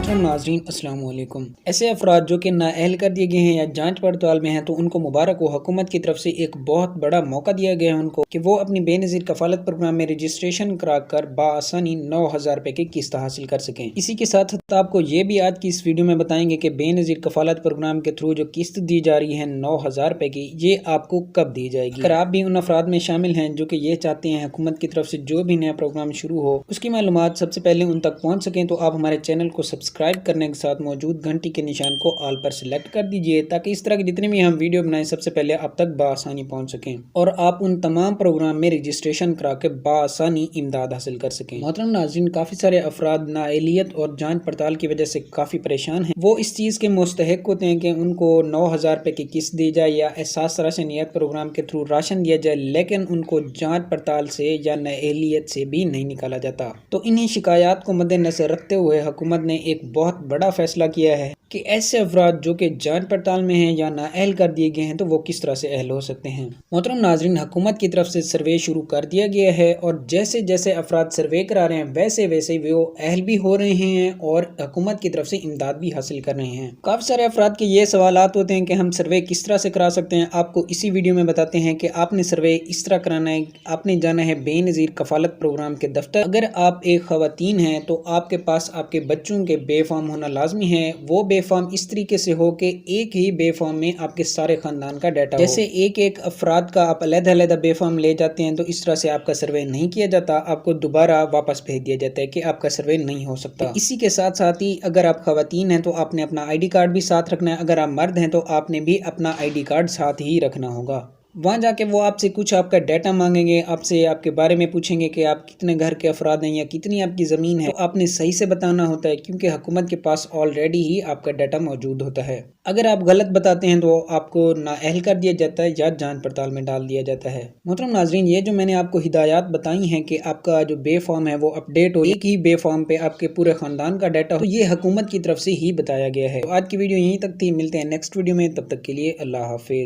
محترم ناظرین السلام علیکم۔ ایسے افراد جو کہ نااہل کر دیے گئے ہیں یا جانچ پڑتال میں ہیں تو ان کو مبارک ہو، حکومت کی طرف سے ایک بہت بڑا موقع دیا گیا ہے ان کو کہ وہ اپنی بے نظیر کفالت پروگرام میں رجسٹریشن کرا کر بآسانی 9,000 روپے کی قسط حاصل کر سکیں۔ اسی کے ساتھ آپ کو یہ بھی آج کی اس ویڈیو میں بتائیں گے کہ بے نظیر کفالت پروگرام کے تھرو جو قسط دی جا رہی ہے 9,000 روپے کی، یہ آپ کو کب دی جائے گی۔ اگر آپ بھی ان افراد میں شامل ہیں جو کہ یہ چاہتے ہیں حکومت کی طرف سے جو بھی نیا پروگرام شروع ہو اس کی معلومات سب سے پہلے ان تک پہنچ سکیں، تو آپ ہمارے چینل کو سبسکرائب کرنے کے ساتھ موجود گھنٹی کے نشان کو آل پر سلیکٹ کر دیجئے تاکہ اس طرح کی جتنے بھی ہم ویڈیو بنائیں سب سے پہلے آپ تک بآسانی پہنچ سکیں اور آپ ان تمام پروگرام میں رجسٹریشن کرا کے بآسانی امداد حاصل کر سکیں۔ محترم ناظرین، کافی سارے افراد نااہلیت اور جانچ پڑتال کی وجہ سے کافی پریشان ہیں۔ وہ اس چیز کے مستحق ہوتے ہیں کہ ان کو 9,000 روپے کی قسط دی جائے یا احساس طرح سے نیت پروگرام کے تھرو راشن دیا جائے، لیکن ان کو جانچ پڑتال سے یا نااہلیت سے بھی نہیں نکالا جاتا۔ تو انہیں شکایات کو مد نظر رکھتے ہوئے حکومت نے ایک بہت بڑا فیصلہ کیا ہے کہ ایسے افراد جو کہ جانچ پڑتال میں ہیں یا نااہل کر دیے گئے ہیں تو وہ کس طرح سے اہل ہو سکتے ہیں۔ محترم ناظرین، حکومت کی طرف سے سروے شروع کر دیا گیا ہے اور جیسے جیسے افراد سروے کرا رہے ہیں ویسے ویسے وہ اہل بھی ہو رہے ہیں اور حکومت کی طرف سے امداد بھی حاصل کر رہے ہیں۔ کافی سارے افراد کے یہ سوالات ہوتے ہیں کہ ہم سروے کس طرح سے کرا سکتے ہیں۔ آپ کو اسی ویڈیو میں بتاتے ہیں کہ آپ نے سروے اس طرح کرانا ہے، آپ نے جانا ہے بے نظیر کفالت پروگرام کے دفتر۔ اگر آپ ایک خواتین ہیں تو آپ کے پاس آپ کے بچوں کے بے فارم ہونا لازمی ہے۔ وہ بے فارم اس طریقے سے ہو کہ ایک ہی بے فارم میں آپ کے سارے خاندان کا ڈیٹا ہو۔ جیسے ایک افراد کا آپ علیحدہ علیحدہ بے فارم لے جاتے ہیں تو اس طرح سے آپ کا سروے نہیں کیا جاتا، آپ کو دوبارہ واپس بھیج دیا جاتا ہے کہ آپ کا سروے نہیں ہو سکتا۔ اسی کے ساتھ ساتھ ہی اگر آپ خواتین ہیں تو آپ نے اپنا آئی ڈی کارڈ بھی ساتھ رکھنا ہے، اگر آپ مرد ہیں تو آپ نے بھی اپنا آئی ڈی کارڈ ساتھ ہی رکھنا ہوگا۔ وہاں جا کے وہ آپ سے کچھ آپ کا ڈیٹا مانگیں گے، آپ سے آپ کے بارے میں پوچھیں گے کہ آپ کتنے گھر کے افراد ہیں یا کتنی آپ کی زمین ہے، تو آپ نے صحیح سے بتانا ہوتا ہے کیونکہ حکومت کے پاس آلریڈی ہی آپ کا ڈیٹا موجود ہوتا ہے۔ اگر آپ غلط بتاتے ہیں تو آپ کو نااہل کر دیا جاتا ہے یا جانچ پڑتال میں ڈال دیا جاتا ہے۔ محترم ناظرین، یہ جو میں نے آپ کو ہدایات بتائی ہیں کہ آپ کا جو بے فارم ہے وہ اپڈیٹ ہو، ایک ہی بے فارم پہ آپ کے پورے خاندان کا ڈیٹا ہو، یہ حکومت کی طرف سے ہی بتایا گیا ہے۔ تو آج کی ویڈیو یہیں تک تھی، ملتے ہیں نیکسٹ ویڈیو میں، تب تک کے لیے اللہ حافظ۔